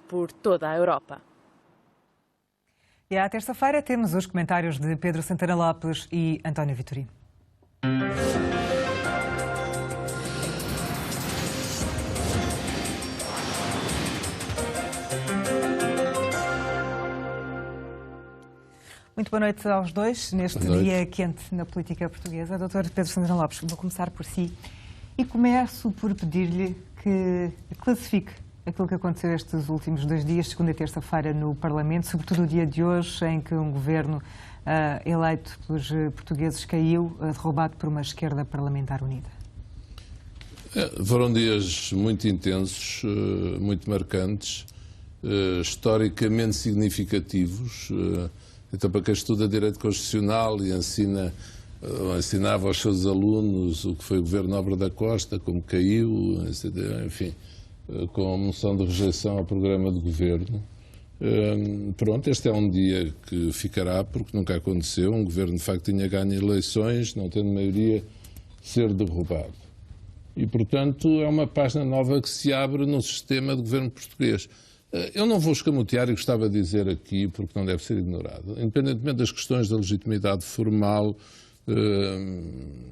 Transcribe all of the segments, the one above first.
por toda a Europa. E à terça-feira temos os comentários de Pedro Santana Lopes e António Vitorino. Muito boa noite aos dois, neste dia quente na política portuguesa. Dr. Pedro Santana Lopes, vou começar por si e começo por pedir-lhe que classifique aquilo que aconteceu estes últimos 2 dias, segunda e terça-feira, no Parlamento, sobretudo o dia de hoje, em que um governo eleito pelos portugueses caiu, derrubado por uma esquerda parlamentar unida. Foram dias muito intensos, muito marcantes, historicamente significativos. Então, para quem estuda Direito Constitucional e ensinava aos seus alunos o que foi o governo Nobre da Costa, como caiu, enfim, com a moção de rejeição ao programa de governo. Pronto, este é um dia que ficará, porque nunca aconteceu. Um governo, de facto, tinha ganho eleições, não tendo maioria, ser derrubado. E, portanto, é uma página nova que se abre no sistema de governo português. Eu não vou escamotear e gostava de dizer aqui, porque não deve ser ignorado, independentemente das questões da legitimidade formal,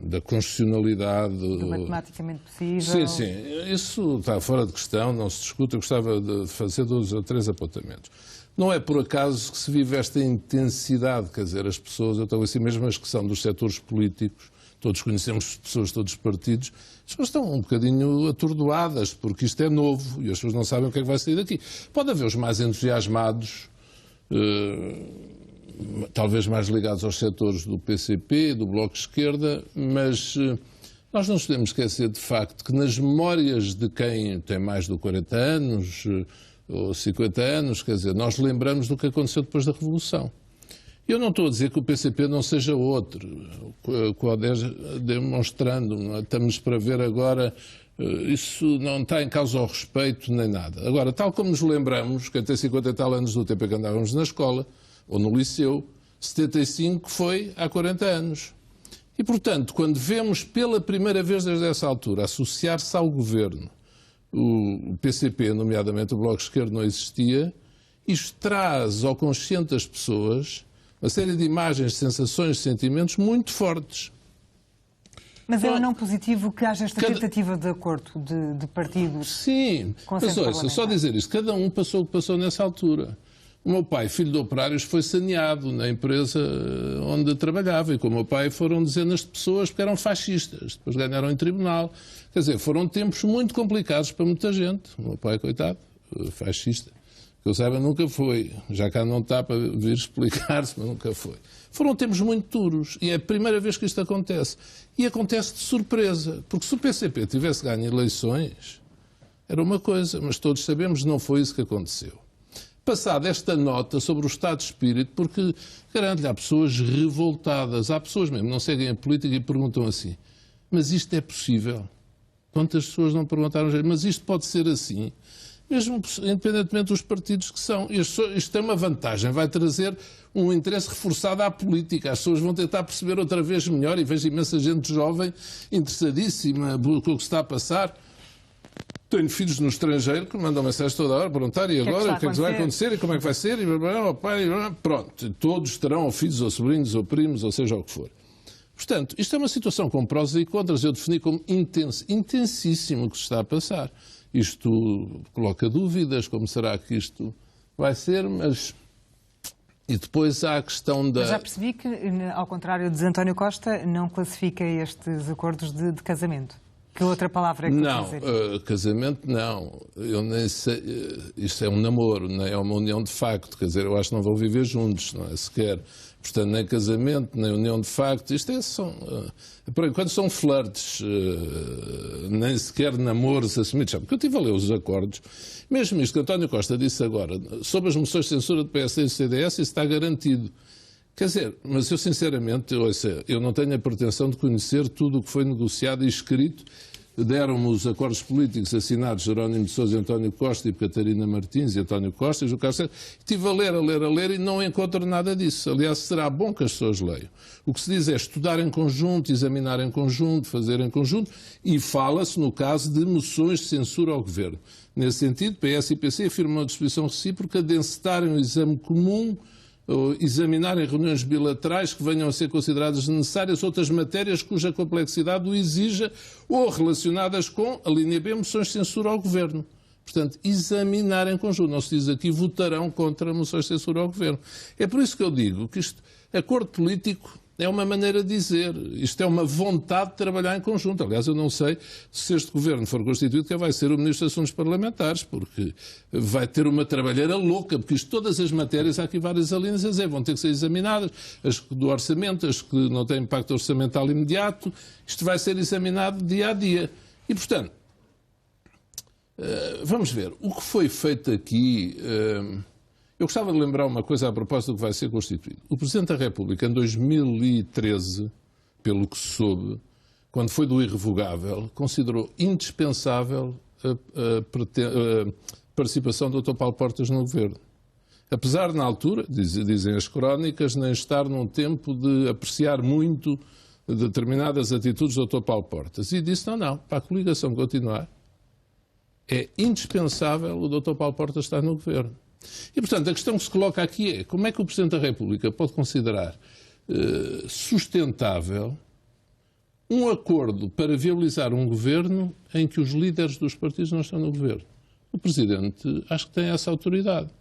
da constitucionalidade... Do matematicamente possível... Sim, isso está fora de questão, não se discute. Eu gostava de fazer 2 ou 3 apontamentos. Não é por acaso que se vive esta intensidade, quer dizer, as pessoas, eu estou assim mesmo as que são dos setores políticos, todos conhecemos pessoas de todos os partidos, as pessoas estão um bocadinho atordoadas, porque isto é novo e as pessoas não sabem o que é que vai sair daqui. Pode haver os mais entusiasmados, talvez mais ligados aos setores do PCP, do Bloco de Esquerda, mas nós não nos podemos esquecer de facto que nas memórias de quem tem mais de 40 anos ou 50 anos, quer dizer, nós lembramos do que aconteceu depois da Revolução. Eu não estou a dizer que o PCP não seja outro, o Odés demonstrando, estamos para ver agora, isso não está em causa ao respeito nem nada. Agora, tal como nos lembramos, quem tem 50 e tal anos do tempo em que andávamos na escola, ou no liceu, 75 foi há 40 anos. E, portanto, quando vemos pela primeira vez desde essa altura associar-se ao governo, o PCP, nomeadamente o Bloco de Esquerda, não existia, isto traz ao consciente das pessoas uma série de imagens, de sensações, de sentimentos muito fortes. Mas é ou não positivo que haja esta tentativa de acordo de partidos? Sim, mas ouça, só dizer isto, cada um passou o que passou nessa altura. O meu pai, filho de operários, foi saneado na empresa onde trabalhava e com o meu pai foram dezenas de pessoas porque eram fascistas, depois ganharam em tribunal. Quer dizer, foram tempos muito complicados para muita gente. O meu pai, coitado, fascista. Que eu saiba, nunca foi. Já cá não está para vir explicar-se, mas nunca foi. Foram tempos muito duros e é a primeira vez que isto acontece. E acontece de surpresa, porque se o PCP tivesse ganho eleições, era uma coisa, mas todos sabemos que não foi isso que aconteceu. Passada esta nota sobre o estado de espírito, porque, garanto-lhe, há pessoas revoltadas, há pessoas mesmo que não seguem a política e perguntam assim, mas isto é possível? Quantas pessoas não perguntaram, mas isto pode ser assim? Mesmo independentemente dos partidos que são. Isto tem uma vantagem, vai trazer um interesse reforçado à política. As pessoas vão tentar perceber outra vez melhor e vejo imensa gente jovem, interessadíssima pelo que se está a passar. Tenho filhos no estrangeiro que me mandam mensagens toda hora, perguntar e agora o que é que vai acontecer e como é que vai ser e pronto, todos terão ou filhos ou sobrinhos ou primos ou seja o que for. Portanto, isto é uma situação com prós e contras. Eu defini como intensíssimo o que se está a passar. Isto coloca dúvidas, como será que isto vai ser, mas... E depois há a questão da... Mas já percebi que, ao contrário de António Costa, não classifica estes acordos de casamento. Que outra palavra é que não, dizer? Casamento não. Eu nem sei... Isto é um namoro, não é uma união de facto. Quer dizer, eu acho que não vão viver juntos, não é sequer. Portanto, nem casamento, nem união de facto. Isto por enquanto são flirts, nem sequer namoros assumidos. Porque eu estive a ler os acordos. Mesmo isto que António Costa disse agora, sobre as moções de censura do PSD e do CDS, isso está garantido. Quer dizer, mas eu sinceramente, eu não tenho a pretensão de conhecer tudo o que foi negociado e escrito deram-me os acordos políticos assinados Jerónimo de Sousa, António Costa e Catarina Martins e António Costa e João Carlos César. Estive a ler e não encontro nada disso. Aliás, será bom que as pessoas leiam. O que se diz é estudar em conjunto, examinar em conjunto, fazer em conjunto, e fala-se no caso de moções de censura ao Governo. Nesse sentido, PS e PC afirmam a disposição recíproca de encetarem um exame comum, ou examinarem reuniões bilaterais que venham a ser consideradas necessárias outras matérias cuja complexidade o exija ou relacionadas com, a linha B, moções de censura ao Governo. Portanto, examinar em conjunto. Não se diz aqui votarão contra moções de censura ao Governo. É por isso que eu digo que acordo político é uma maneira de dizer. Isto é uma vontade de trabalhar em conjunto. Aliás, eu não sei se este Governo for constituído quem vai ser o Ministro dos Assuntos Parlamentares, porque vai ter uma trabalheira louca, porque todas as matérias, há aqui várias alíneas a dizer, vão ter que ser examinadas, as do orçamento, as que não têm impacto orçamental imediato, isto vai ser examinado dia a dia. E, portanto, vamos ver, o que foi feito aqui... Eu gostava de lembrar uma coisa a propósito do que vai ser constituído. O Presidente da República, em 2013, pelo que se soube, quando foi do irrevogável, considerou indispensável a participação do Dr. Paulo Portas no Governo. Apesar, na altura, dizem as crónicas, nem estar num tempo de apreciar muito determinadas atitudes do Dr. Paulo Portas. E disse, não, para a coligação continuar, é indispensável o Dr. Paulo Portas estar no Governo. E, portanto, a questão que se coloca aqui é como é que o Presidente da República pode considerar sustentável um acordo para viabilizar um governo em que os líderes dos partidos não estão no governo. O Presidente acho que tem essa autoridade.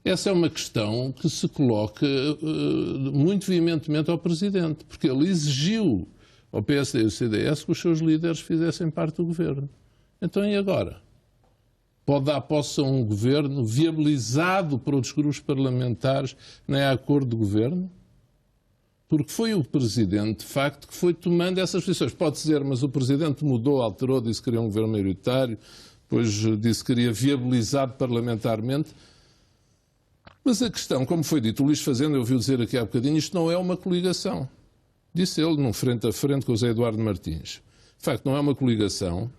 Essa é uma questão que se coloca muito veementemente ao Presidente, porque ele exigiu ao PSD e ao CDS que os seus líderes fizessem parte do governo. Então, e agora? Pode dar posse a um governo viabilizado por outros grupos parlamentares, nem há acordo de governo? Porque foi o Presidente, de facto, que foi tomando essas posições. Pode dizer, mas o Presidente mudou, alterou, disse que queria um governo maioritário, depois disse que queria viabilizado parlamentarmente. Mas a questão, como foi dito, o Luís Fazenda, eu ouvi dizer aqui há bocadinho, isto não é uma coligação. Disse ele, num frente a frente com o José Eduardo Martins. De facto, não é uma coligação.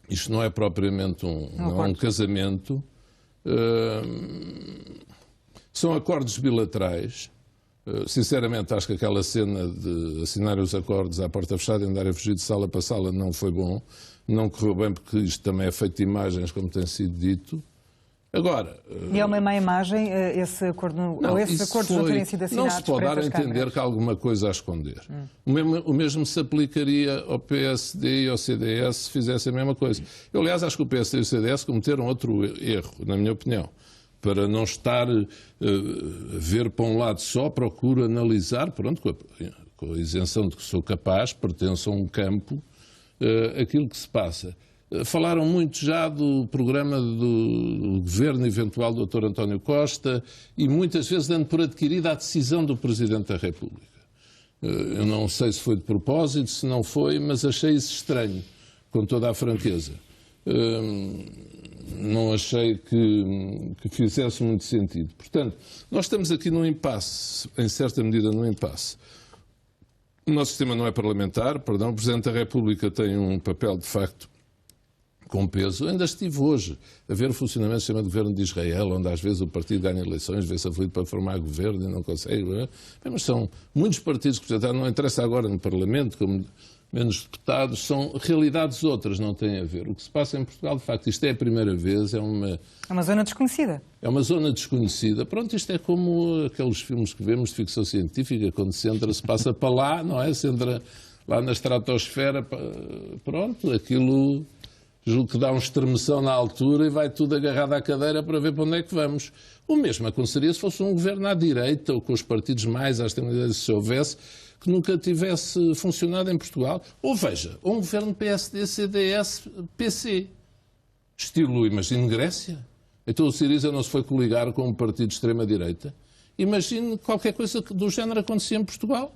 Isto não é propriamente um casamento. São acordos bilaterais. Sinceramente, acho que aquela cena de assinar os acordos à porta fechada e andar a fugir de sala para sala não foi bom. Não correu bem porque isto também é feito de imagens, como tem sido dito. Agora... E é uma má imagem esse acordo, ou esses acordos não terem sido assinados. Não se pode dar a entender que há alguma coisa a esconder. O mesmo se aplicaria ao PSD e ao CDS se fizessem a mesma coisa. Eu, aliás, acho que o PSD e o CDS cometeram outro erro, na minha opinião. Para não estar a ver para um lado só, procuro analisar, pronto, com a isenção de que sou capaz, pertenço a um campo, aquilo que se passa. Falaram muito já do programa do governo eventual do Dr. António Costa e muitas vezes dando por adquirida a decisão do Presidente da República. Eu não sei se foi de propósito, se não foi, mas achei isso estranho, com toda a franqueza. Não achei que fizesse muito sentido. Portanto, nós estamos aqui num impasse, em certa medida num impasse. O nosso sistema não é parlamentar, o Presidente da República tem um papel, de facto, com peso. Eu ainda estive hoje a ver o funcionamento do sistema de governo de Israel, onde às vezes o partido ganha eleições, vê-se aflito para formar governo e não consegue. Mas são muitos partidos que não interessa agora no Parlamento, como menos deputados, são realidades outras, não têm a ver. O que se passa em Portugal, de facto, isto é a primeira vez, é uma zona desconhecida. É uma zona desconhecida. Pronto, isto é como aqueles filmes que vemos de ficção científica, quando se entra, se passa para lá, não é? Se entra lá na estratosfera, pronto, aquilo... Julgo que dá um estremeção na altura e vai tudo agarrado à cadeira para ver para onde é que vamos. O mesmo aconteceria se fosse um governo à direita ou com os partidos mais à extrema-direita, se houvesse, que nunca tivesse funcionado em Portugal. Ou veja, um governo PSD, CDS, PC. Estilo, imagine, Grécia. Então o Siriza não se foi coligar com um partido de extrema-direita. Imagine qualquer coisa do género acontecia em Portugal.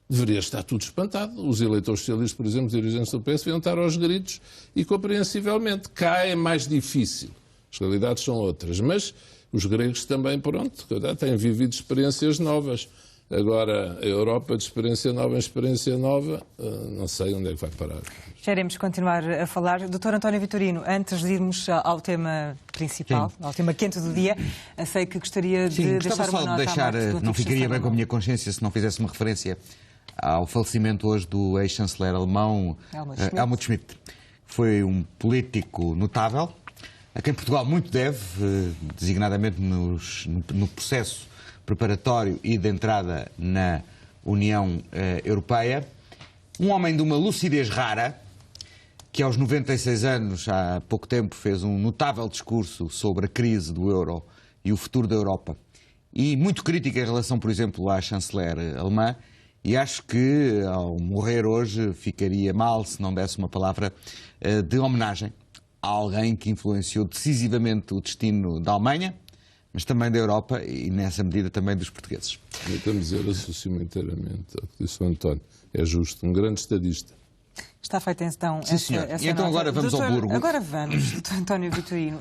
Deveria estar tudo espantado. Os eleitores socialistas, por exemplo, os dirigentes do PS, deviam estar aos gritos e compreensivelmente. Cá é mais difícil. As realidades são outras. Mas os gregos também, pronto, têm vivido experiências novas. Agora, a Europa, de experiência nova em experiência nova, não sei onde é que vai parar. Já iremos continuar a falar. Dr. António Vitorino, antes de irmos ao tema principal, ao tema quente do dia, sei que gostaria de deixar uma nota. Não ficaria bem com a minha consciência se não fizesse uma referência ao falecimento hoje do ex-chanceler alemão Helmut Schmidt. Foi um político notável, a quem Portugal muito deve, designadamente no processo preparatório e de entrada na União Europeia. Um homem de uma lucidez rara, que aos 96 anos, há pouco tempo, fez um notável discurso sobre a crise do euro e o futuro da Europa. E muito crítico em relação, por exemplo, à chanceler alemã. E acho que, ao morrer hoje, ficaria mal se não desse uma palavra de homenagem a alguém que influenciou decisivamente o destino da Alemanha, mas também da Europa e, nessa medida, também dos portugueses. Estamos a dizer, associo-me inteiramente ao que disse o António. É justo, um grande estadista. Está feita então essa e então nota. Agora vamos ao burgo. Agora vamos, Dr. António Vitorino.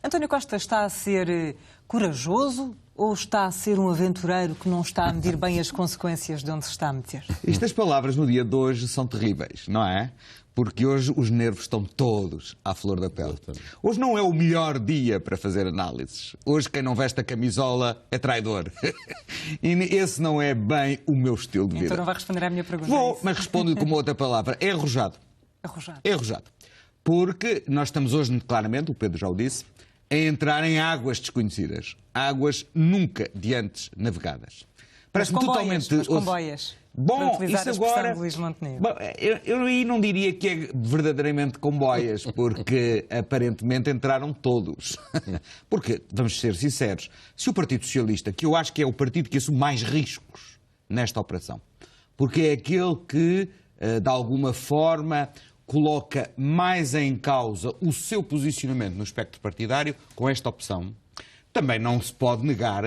António Costa está a ser corajoso ou está a ser um aventureiro que não está a medir bem as consequências de onde se está a meter? Estas palavras no dia de hoje são terríveis, não é? Porque hoje os nervos estão todos à flor da pele. Hoje não é o melhor dia para fazer análises. Hoje quem não veste a camisola é traidor. E esse não é bem o meu estilo de vida. Então não vai responder à minha pergunta. Vou, mas respondo-lhe com uma outra palavra. É arrojado. Arrojado. É arrojado. Porque nós estamos hoje, claramente, o Pedro já o disse, a entrar em águas desconhecidas. Águas nunca de antes navegadas. Parece-me totalmente... Mas com boias. Bom, isso agora... Bom, eu aí não diria que é verdadeiramente com boias, porque aparentemente entraram todos. Porque, vamos ser sinceros, se o Partido Socialista, que eu acho que é o partido que assume mais riscos nesta operação, porque é aquele que, de alguma forma, coloca mais em causa o seu posicionamento no espectro partidário com esta opção, também não se pode negar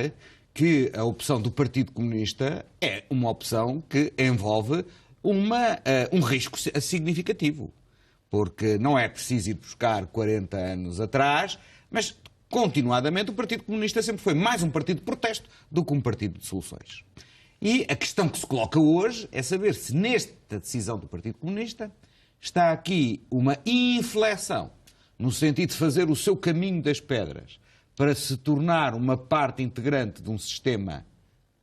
que a opção do Partido Comunista é uma opção que envolve um risco significativo. Porque não é preciso ir buscar 40 anos atrás, mas continuadamente o Partido Comunista sempre foi mais um partido de protesto do que um partido de soluções. E a questão que se coloca hoje é saber se nesta decisão do Partido Comunista está aqui uma inflexão no sentido de fazer o seu caminho das pedras para se tornar uma parte integrante de um sistema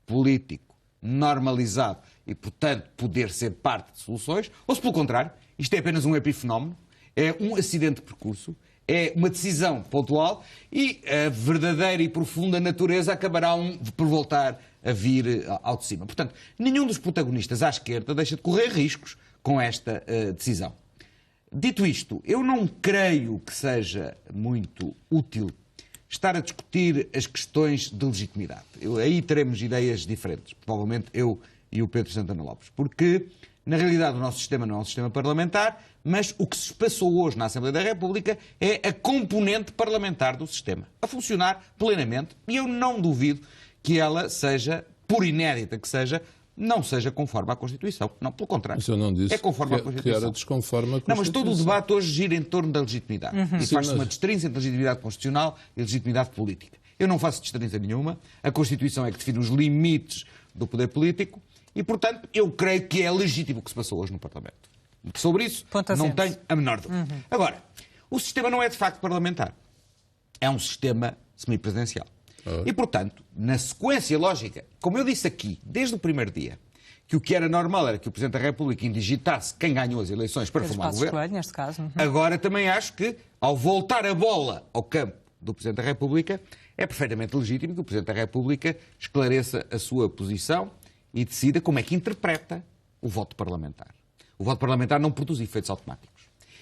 político normalizado e, portanto, poder ser parte de soluções, ou se, pelo contrário, isto é apenas um epifenómeno, é um acidente de percurso, é uma decisão pontual e a verdadeira e profunda natureza acabará por voltar a vir ao de cima. Portanto, nenhum dos protagonistas à esquerda deixa de correr riscos com esta decisão. Dito isto, eu não creio que seja muito útil estar a discutir as questões de legitimidade. Aí teremos ideias diferentes, provavelmente eu e o Pedro Santana Lopes, porque, na realidade, o nosso sistema não é um sistema parlamentar, mas o que se passou hoje na Assembleia da República é a componente parlamentar do sistema, a funcionar plenamente, e eu não duvido que ela seja, por inédita que seja, não seja conforme à Constituição. Não, pelo contrário. Mas eu não disse é conforme à Constituição. Que era desconforme à Constituição. Não, mas todo o debate hoje gira em torno da legitimidade. E faz-se uma distinção entre legitimidade constitucional e legitimidade política. Eu não faço distinção nenhuma. A Constituição é que define os limites do poder político e, portanto, eu creio que é legítimo o que se passou hoje no Parlamento. Sobre isso, não tenho a menor dúvida. Agora, o sistema não é de facto parlamentar. É um sistema semipresidencial. E, portanto, na sequência lógica, como eu disse aqui, desde o primeiro dia, que o que era normal era que o Presidente da República indigitasse quem ganhou as eleições para formar o governo, neste caso. Agora também acho que, ao voltar a bola ao campo do Presidente da República, é perfeitamente legítimo que o Presidente da República esclareça a sua posição e decida como é que interpreta o voto parlamentar. O voto parlamentar não produz efeitos automáticos.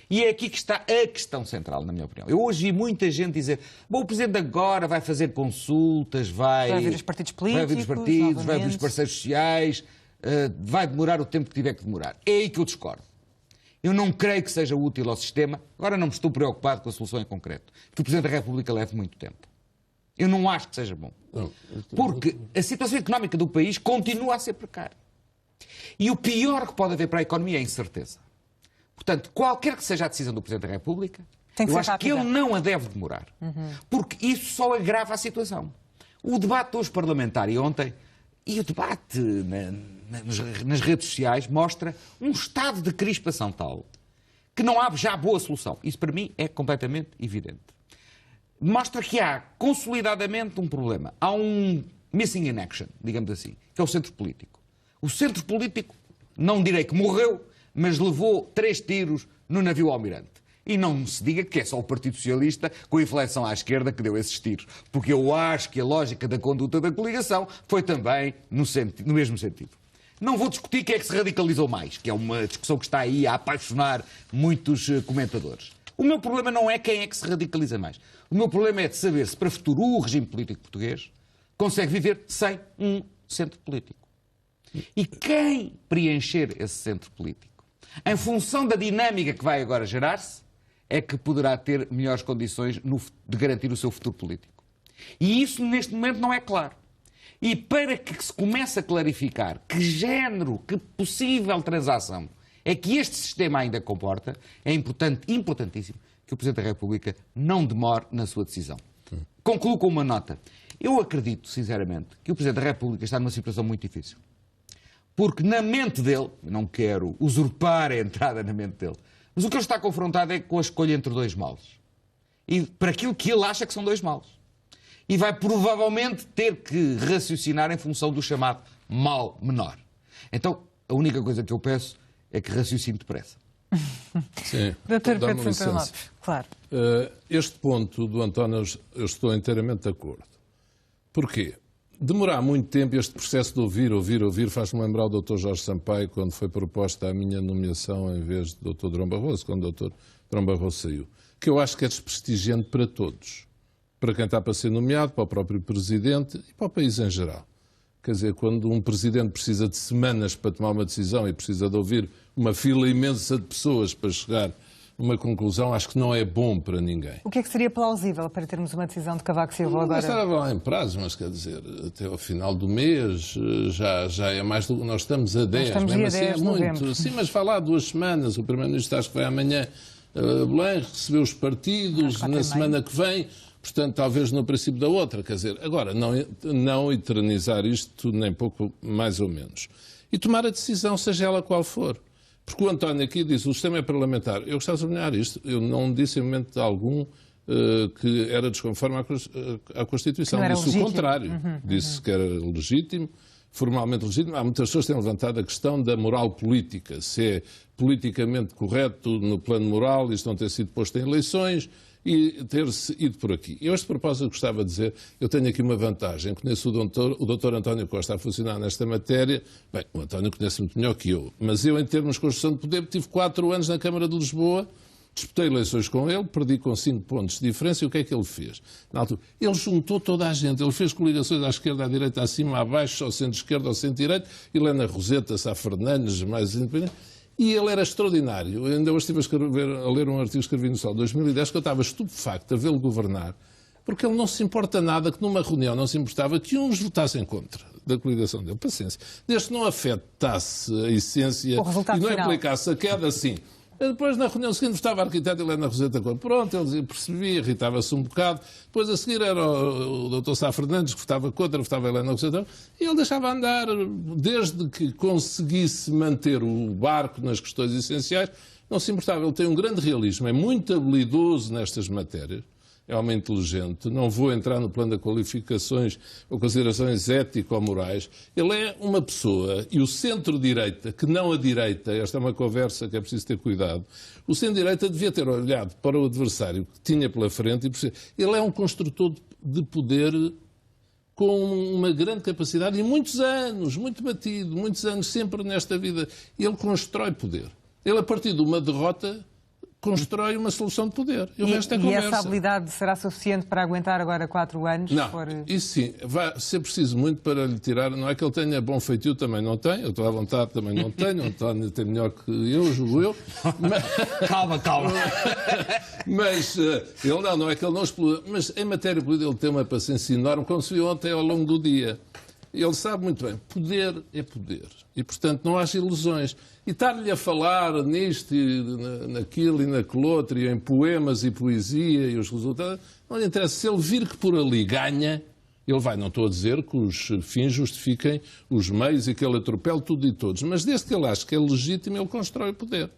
E é aqui que está a questão central, na minha opinião. Eu hoje vi muita gente dizer, bom, o Presidente agora vai fazer consultas, vai ouvir os partidos políticos, vai ouvir os partidos, vai ouvir os parceiros sociais, vai demorar o tempo que tiver que demorar. É aí que eu discordo. Eu não creio que seja útil ao sistema, agora não me estou preocupado com a solução em concreto, que o Presidente da República leve muito tempo. Eu não acho que seja bom. Porque a situação económica do país continua a ser precária. E o pior que pode haver para a economia é a incerteza. Portanto, qualquer que seja a decisão do Presidente da República, eu acho que ele não a deve demorar. Porque isso só agrava a situação. O debate hoje parlamentar e ontem E o debate nas redes sociais mostra um estado de crispação tal que não há já boa solução. Isso para mim é completamente evidente. Mostra que há consolidadamente um problema. Há um missing in action, digamos assim, que é o centro político. O centro político, não direi que morreu, mas levou 3 tiros no navio Almirante. E não se diga que é só o Partido Socialista, com inflexão à esquerda, que deu esses tiros. Porque eu acho que a lógica da conduta da coligação foi também no mesmo sentido. Não vou discutir quem é que se radicalizou mais, que é uma discussão que está aí a apaixonar muitos comentadores. O meu problema não é quem é que se radicaliza mais. O meu problema é de saber se, para o futuro, o regime político português consegue viver sem um centro político. E quem preencher esse centro político, em função da dinâmica que vai agora gerar-se, é que poderá ter melhores condições de garantir o seu futuro político. E isso, neste momento, não é claro. E para que se comece a clarificar que género, que possível transação é que este sistema ainda comporta, é importantíssimo que o Presidente da República não demore na sua decisão. Concluo com uma nota. Eu acredito, sinceramente, que o Presidente da República está numa situação muito difícil. Porque na mente dele, não quero usurpar a entrada na mente dele, mas o que ele está confrontado é com a escolha entre 2 males. E para aquilo que ele acha que são 2 males. E vai provavelmente ter que raciocinar em função do chamado mal menor. Então, a única coisa que eu peço é que raciocine depressa. Sim. Dr. Pedro Santana Lopes, claro. Este ponto do António, eu estou inteiramente de acordo. Porquê? Demorar muito tempo este processo de ouvir, faz-me lembrar o Dr. Jorge Sampaio, quando foi proposta a minha nomeação em vez do Dr. Durão Barroso, quando o Dr. Durão Barroso saiu. Que eu acho que é desprestigiante para todos. Para quem está para ser nomeado, para o próprio Presidente e para o país em geral. Quer dizer, quando um Presidente precisa de semanas para tomar uma decisão e precisa de ouvir uma fila imensa de pessoas para chegar a uma conclusão, acho que não é bom para ninguém. O que é que seria plausível para termos uma decisão de Cavaco Silva agora? Não estava lá em prazo, mas quer dizer, até ao final do mês já é mais do que nós estamos a 10. Estamos mesmo a assim 10 é de muito. novembro. Sim, mas vai lá 2 semanas. O Primeiro-Ministro acho que vai amanhã Belém, recebeu os partidos, na semana que vem, portanto, talvez no princípio da outra. Quer dizer, agora, não eternizar isto, nem pouco mais ou menos. E tomar a decisão, seja ela qual for. Porque o António aqui diz, o sistema é parlamentar. Eu gostava de sublinhar isto. Eu não disse em momento algum que era desconforme à Constituição. Disse o contrário. Disse que era legítimo, formalmente legítimo. Há muitas pessoas que têm levantado a questão da moral política. Se é politicamente correto no plano moral isto não ter sido posto em eleições e ter-se ido por aqui. Eu, a este propósito, gostava de dizer, eu tenho aqui uma vantagem. Conheço o doutor António Costa a funcionar nesta matéria. Bem, o António conhece muito melhor que eu. Mas eu, em termos de construção de poder, tive 4 anos na Câmara de Lisboa, disputei eleições com ele, perdi com 5 pontos de diferença. E o que é que ele fez? Na altura, ele juntou toda a gente. Ele fez coligações à esquerda, à direita, acima, abaixo, ao centro-esquerda, ao centro-direito. Helena Roseta, Sá Fernandes, mais independente. E ele era extraordinário. Eu ainda hoje estive a ler um artigo que escrevi no Sol de 2010 que eu estava estupefacto a vê-lo governar, porque ele não se importa nada que numa reunião não se importava que uns votassem contra da coligação dele. Paciência. Desde que não afetasse a essência e não implicasse a queda, sim. Depois, na reunião seguinte, estava a arquiteta Helena Roseta contra. Pronto, ele dizia, percebia, irritava-se um bocado. Depois, a seguir, era o Dr. Sá Fernandes, que votava contra, votava a Helena Roseta. E ele deixava andar, desde que conseguisse manter o barco nas questões essenciais, não se importava. Ele tem um grande realismo, é muito habilidoso nestas matérias. É homem inteligente, não vou entrar no plano de qualificações ou considerações ético-morais. Ele é uma pessoa, e o centro-direita, que não a direita, esta é uma conversa que é preciso ter cuidado, o centro-direita devia ter olhado para o adversário que tinha pela frente e perceber. Ele é um construtor de poder com uma grande capacidade e muitos anos, muito batido, muitos anos sempre nesta vida. Ele constrói poder. Ele, a partir de uma derrota, constrói uma solução de poder. E essa habilidade será suficiente para aguentar agora 4 anos? Não, isso sim. Vai ser preciso muito para lhe tirar. Não é que ele tenha bom feitio, também não tem. Eu estou à vontade, também não tenho. O António tem melhor que eu, julgo eu. Mas... Calma. Mas ele não é que ele não explode. Mas em matéria política ele tem uma paciência enorme, como se viu ontem ao longo do dia. Ele sabe muito bem, poder é poder. E, portanto, não há ilusões. E estar-lhe a falar nisto e naquilo e naquele outro, e em poemas e poesia e os resultados, não lhe interessa. Se ele vir que por ali ganha, Ele vai, não estou a dizer que os fins justifiquem os meios e que ele atropele tudo e todos, mas desde que ele acha que é legítimo, ele constrói o poder.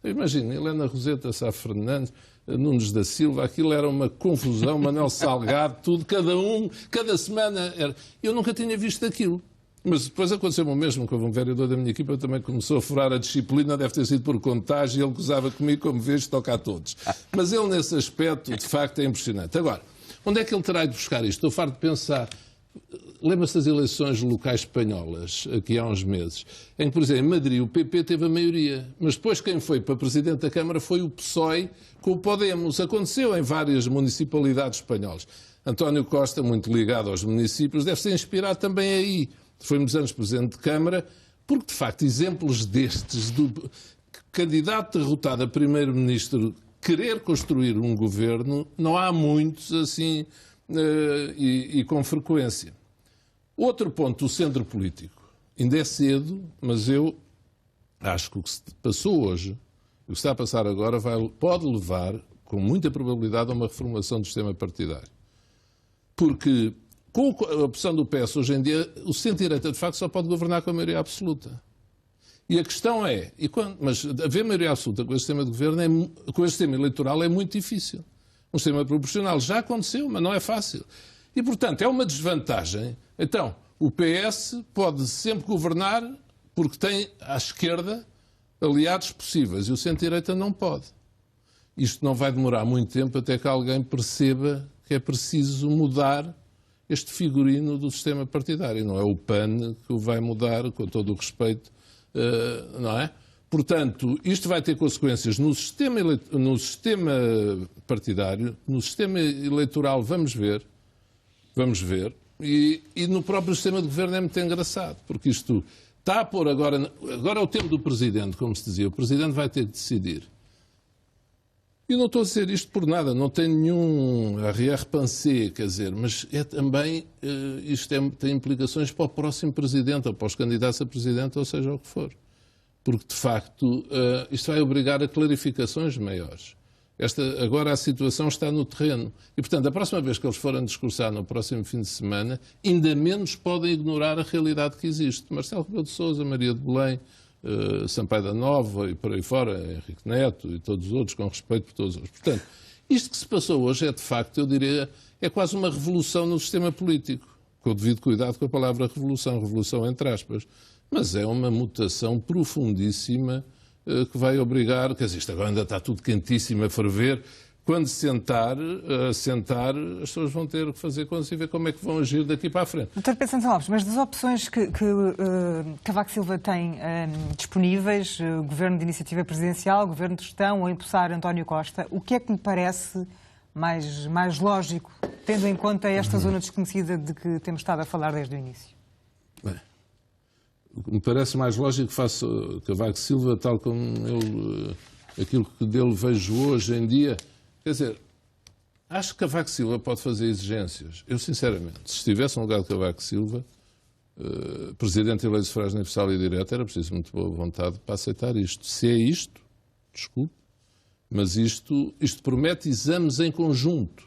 Imagina, Helena Roseta, Sá Fernandes, Nunes da Silva, aquilo era uma confusão, Manuel Salgado, tudo, cada semana era... Eu nunca tinha visto aquilo. Mas depois aconteceu o mesmo, com um vereador da minha equipa também começou a furar a disciplina, deve ter sido por contágio, e ele gozava comigo, como vês, toca a todos. Mas ele, nesse aspecto, de facto, é impressionante. Agora, onde é que ele terá de buscar isto? Estou farto de pensar. Lembra-se das eleições locais espanholas, aqui há uns meses, em que, por exemplo, em Madrid o PP teve a maioria, mas depois quem foi para Presidente da Câmara foi o PSOE com o Podemos. Aconteceu em várias municipalidades espanholas. António Costa, muito ligado aos municípios, deve ser inspirado também aí. Foi muitos anos Presidente de Câmara, porque, de facto, exemplos destes, do candidato derrotado a Primeiro-Ministro querer construir um governo, não há muitos assim e com frequência. Outro ponto, o centro político. Ainda é cedo, mas eu acho que o que se passou hoje, o que está a passar agora, pode levar, com muita probabilidade, a uma reformulação do sistema partidário. Porque, com a opção do PS hoje em dia, o centro-direita, de facto, só pode governar com a maioria absoluta. E a questão é, mas haver maioria absoluta com este sistema de governo, com este sistema eleitoral, é muito difícil. Um sistema proporcional já aconteceu, mas não é fácil. E, portanto, é uma desvantagem. Então, o PS pode sempre governar porque tem à esquerda aliados possíveis e o centro-direita não pode. Isto não vai demorar muito tempo até que alguém perceba que é preciso mudar este figurino do sistema partidário. Não é o PAN que o vai mudar, com todo o respeito, não é? Portanto, isto vai ter consequências no sistema partidário, no sistema eleitoral, vamos ver. E no próprio sistema de governo é muito engraçado, porque isto está a pôr agora é o tempo do Presidente, como se dizia, o Presidente vai ter que decidir. E não estou a dizer isto por nada, não tem nenhum arrière-pensée, quer dizer, mas é também, tem implicações para o próximo Presidente, ou para os candidatos a Presidente, ou seja o que for. Porque, de facto, isto vai obrigar a clarificações maiores. Agora a situação está no terreno. E, portanto, a próxima vez que eles forem discursar no próximo fim de semana, ainda menos podem ignorar a realidade que existe. Marcelo Rebelo de Sousa, Maria de Belém, Sampaio da Nova e por aí fora, Henrique Neto e todos os outros, com respeito por todos os outros. Portanto, isto que se passou hoje é, de facto, eu diria, é quase uma revolução no sistema político. Com o devido cuidado com a palavra revolução entre aspas. Mas é uma mutação profundíssima que vai obrigar, quer dizer, isto agora ainda está tudo quentíssimo a ferver, quando sentar, as pessoas vão ter que fazer contas e ver como é que vão agir daqui para a frente. Dr. Pedro Santos Lopes, mas das opções que Cavaco Silva tem disponíveis, governo de iniciativa presidencial, governo de gestão ou impulsar António Costa, o que é que me parece mais lógico, tendo em conta esta zona desconhecida de que temos estado a falar desde o início? Bem, o que me parece mais lógico que faça Cavaco Silva, tal como aquilo que dele vejo hoje em dia. Quer dizer, acho que Cavaco Silva pode fazer exigências. Eu, sinceramente, se estivesse no lugar de Cavaco Silva, Presidente eleito de sufrágio universal e direto, era preciso muito boa vontade para aceitar isto. Se é isto, desculpe, mas isto promete exames em conjunto.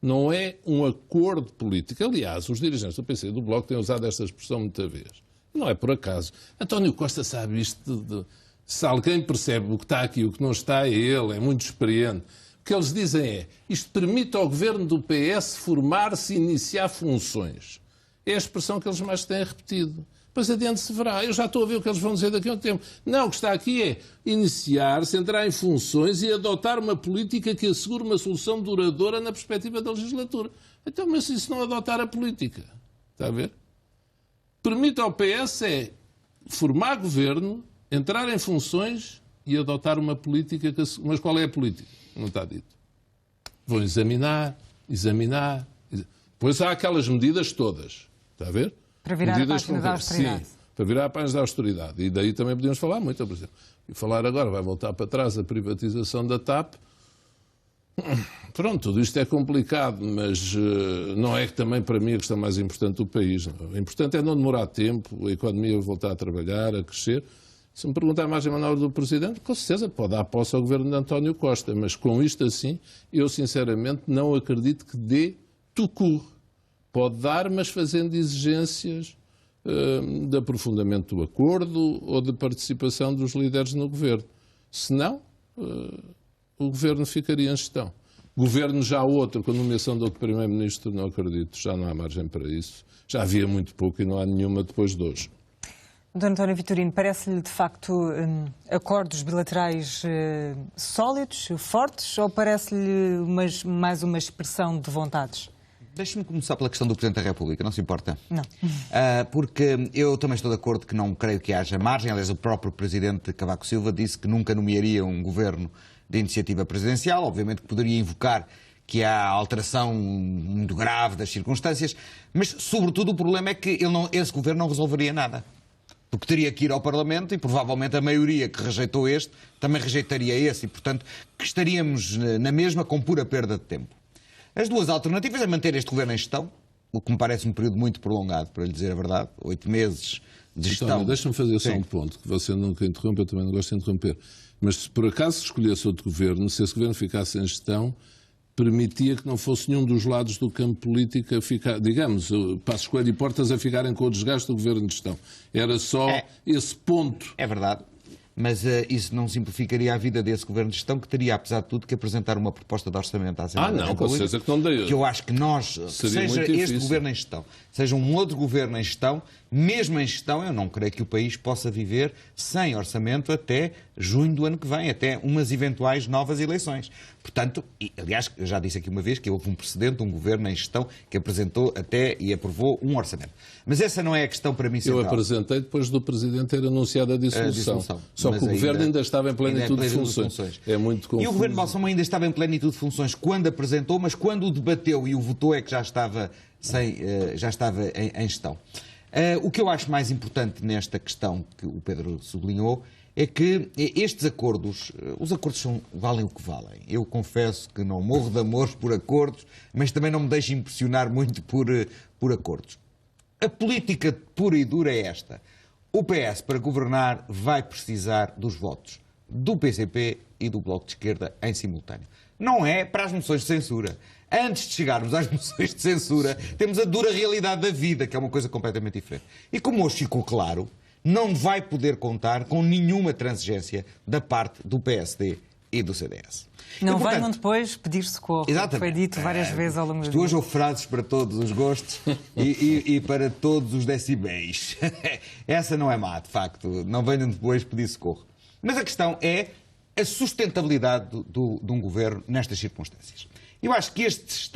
Não é um acordo político. Aliás, os dirigentes do PC e do Bloco têm usado esta expressão muita vez. Não é por acaso. António Costa sabe isto. Se alguém percebe o que está aqui, o que não está, é ele, é muito experiente. O que eles dizem é, isto permite ao governo do PS formar-se e iniciar funções. É a expressão que eles mais têm repetido. Depois adiante se verá. Eu já estou a ver o que eles vão dizer daqui a um tempo. Não, o que está aqui é iniciar-se, entrar em funções e adotar uma política que assegure uma solução duradoura na perspectiva da legislatura. Então, mas isso não adotar a política? Está a ver? Permite ao PS formar governo, entrar em funções e adotar uma política que... Mas qual é a política? Não está dito. Vão examinar. Depois há aquelas medidas todas. Está a ver? Para virar a página da austeridade. Sim, para virar a página da austeridade. E daí também podemos falar muito, por exemplo. E falar agora, vai voltar para trás a privatização da TAP. Pronto, tudo isto é complicado, mas não é que também para mim a questão mais importante do país. Não. O importante é não demorar tempo, a economia voltar a trabalhar, a crescer. Se me perguntar a margem manobra do Presidente, com certeza pode dar posse ao governo de António Costa, mas com isto assim, eu sinceramente não acredito que dê tout court. Pode dar, mas fazendo exigências de aprofundamento do acordo ou de participação dos líderes no governo. Senão, o governo ficaria em gestão. Governo já outro, com a nomeação de outro primeiro-ministro, não acredito, já não há margem para isso. Já havia muito pouco e não há nenhuma depois de hoje. Dr. António Vitorino, parece-lhe de facto acordos bilaterais sólidos, fortes, ou parece-lhe mais uma expressão de vontades? Deixe-me começar pela questão do Presidente da República, não se importa? Não. Porque eu também estou de acordo que não creio que haja margem. Aliás, o próprio Presidente Cavaco Silva disse que nunca nomearia um governo de iniciativa presidencial. Obviamente que poderia invocar que há alteração muito grave das circunstâncias, mas, sobretudo, o problema é que esse governo não resolveria nada. Porque teria que ir ao Parlamento e, provavelmente, a maioria que rejeitou este também rejeitaria esse. E, portanto, que estaríamos na mesma com pura perda de tempo. As duas alternativas é manter este governo em gestão, o que me parece um período muito prolongado, para lhe dizer a verdade, 8 meses de gestão. Então, deixa-me fazer só um ponto, que você nunca interrompe, eu também não gosto de interromper. Mas se por acaso se escolhesse outro governo, se esse governo ficasse em gestão, permitia que não fosse nenhum dos lados do campo político a ficar, digamos, Passos Coelho e Portas a ficarem com o desgaste do governo de gestão. Era só esse ponto. É verdade. Mas isso não simplificaria a vida desse governo de gestão, que teria, apesar de tudo, que apresentar uma proposta de orçamento à Assembleia da República. Com certeza que não dei. Que eu acho que nós, seja este governo em gestão, seja um outro governo em gestão, mesmo em gestão, eu não creio que o país possa viver sem orçamento até junho do ano que vem, até umas eventuais novas eleições. Portanto, aliás, eu já disse aqui uma vez que houve um precedente, um governo em gestão que apresentou até e aprovou um orçamento. Mas essa não é a questão para mim central. Eu apresentei depois do Presidente ter anunciado a dissolução. Só que o Governo ainda estava em plenitude de funções. É muito confuso. E o Governo Balsemão ainda estava em plenitude de funções quando apresentou, mas quando o debateu e o votou é que já estava em gestão. O que eu acho mais importante nesta questão que o Pedro sublinhou é que estes acordos, os acordos valem o que valem. Eu confesso que não morro de amores por acordos, mas também não me deixo impressionar muito por acordos. A política pura e dura é esta. O PS, para governar, vai precisar dos votos do PCP e do Bloco de Esquerda em simultâneo. Não é para as moções de censura. Antes de chegarmos às moções de censura, temos a dura realidade da vida, que é uma coisa completamente diferente. E como hoje ficou claro, não vai poder contar com nenhuma transigência da parte do PSD e do CDS. Não venham depois pedir socorro. Exatamente. Foi dito várias vezes ao longo do dia. Hoje houve frases para todos os gostos e para todos os decibéis. Essa não é má, de facto. Não venham depois pedir socorro. Mas a questão é a sustentabilidade de um governo nestas circunstâncias. Eu acho que estes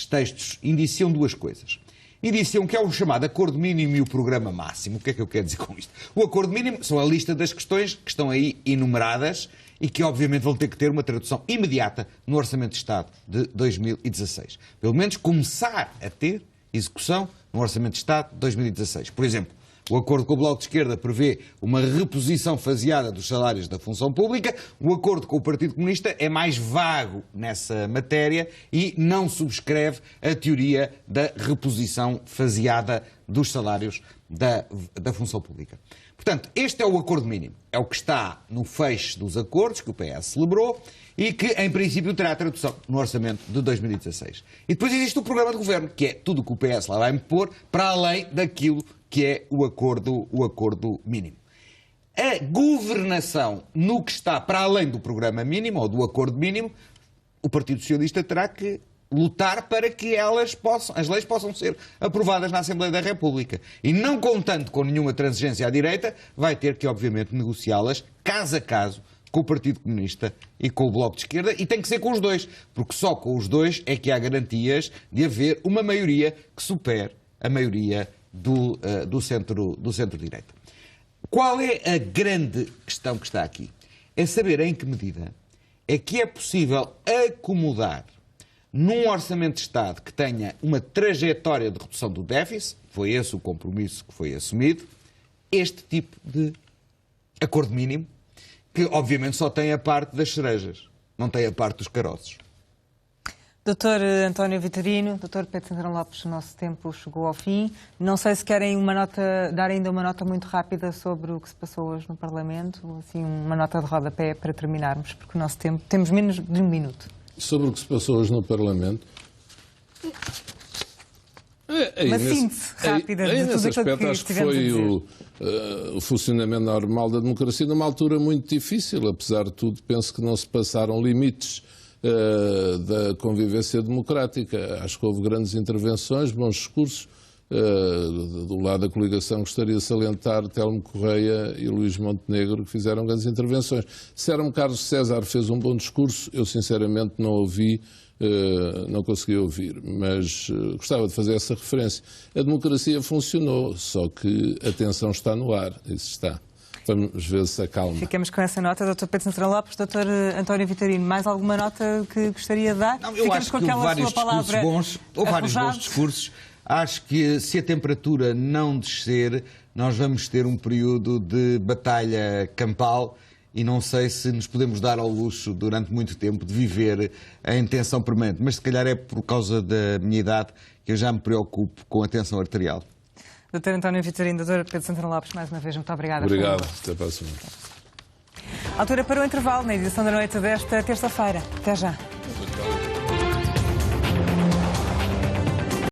textos indiciam duas coisas. Indiciam que é o chamado acordo mínimo e o programa máximo. O que é que eu quero dizer com isto? O acordo mínimo são a lista das questões que estão aí enumeradas e que obviamente vão ter que ter uma tradução imediata no Orçamento de Estado de 2016. Pelo menos começar a ter execução no Orçamento de Estado de 2016. Por exemplo, o acordo com o Bloco de Esquerda prevê uma reposição faseada dos salários da função pública. O acordo com o Partido Comunista é mais vago nessa matéria e não subscreve a teoria da reposição faseada dos salários da função pública. Portanto, este é o acordo mínimo. É o que está no fecho dos acordos que o PS celebrou e que, em princípio, terá tradução no Orçamento de 2016. E depois existe o programa de governo, que é tudo o que o PS lá vai pôr para além daquilo que é o acordo mínimo. A governação no que está para além do programa mínimo ou do acordo mínimo, o Partido Socialista terá que lutar para que as leis possam ser aprovadas na Assembleia da República. E não contando com nenhuma transigência à direita, vai ter que, obviamente, negociá-las caso a caso com o Partido Comunista e com o Bloco de Esquerda, e tem que ser com os dois, porque só com os dois é que há garantias de haver uma maioria que supere a maioria do centro-direita. Qual é a grande questão que está aqui? É saber em que medida é que é possível acomodar num Orçamento de Estado que tenha uma trajetória de redução do déficit, foi esse o compromisso que foi assumido, este tipo de acordo mínimo, que obviamente só tem a parte das cerejas, não tem a parte dos caroços. Dr. António Vitorino, Dr. Pedro Santana Lopes, o nosso tempo chegou ao fim. Não sei se querem dar ainda uma nota muito rápida sobre o que se passou hoje no Parlamento, assim, uma nota de rodapé para terminarmos, porque o nosso tempo, temos menos de um minuto. Sobre o que se passou hoje no Parlamento, Uma síntese rápida de tudo nesse aquilo aspecto, que acho que estivemos a foi dizer. o funcionamento normal da democracia numa altura muito difícil. Apesar de tudo, penso que não se passaram limites da convivência democrática. Acho que houve grandes intervenções, bons discursos. Do lado da coligação, gostaria de salientar Telmo Correia e Luís Montenegro, que fizeram grandes intervenções. Disseram-me que Carlos César fez um bom discurso, eu sinceramente não ouvi, não consegui ouvir, mas gostava de fazer essa referência. A democracia funcionou, só que a tensão está no ar, isso está. Vamos ver se acalma. Ficamos com essa nota, Dr. Pedro Santarão Lopes. Dr. António Vitorino, mais alguma nota que gostaria de dar? Não, eu acho que houve vários discursos bons, houve vários bons discursos. Acho que se a temperatura não descer, nós vamos ter um período de batalha campal e não sei se nos podemos dar ao luxo durante muito tempo de viver em tensão permanente. Mas se calhar é por causa da minha idade que eu já me preocupo com a tensão arterial. Dr. António Vitorino, Dr. Pedro Santarão Lopes, mais uma vez, muito obrigada. Obrigado, até para a próxima. Altura para o intervalo na edição da noite desta terça-feira. Até já.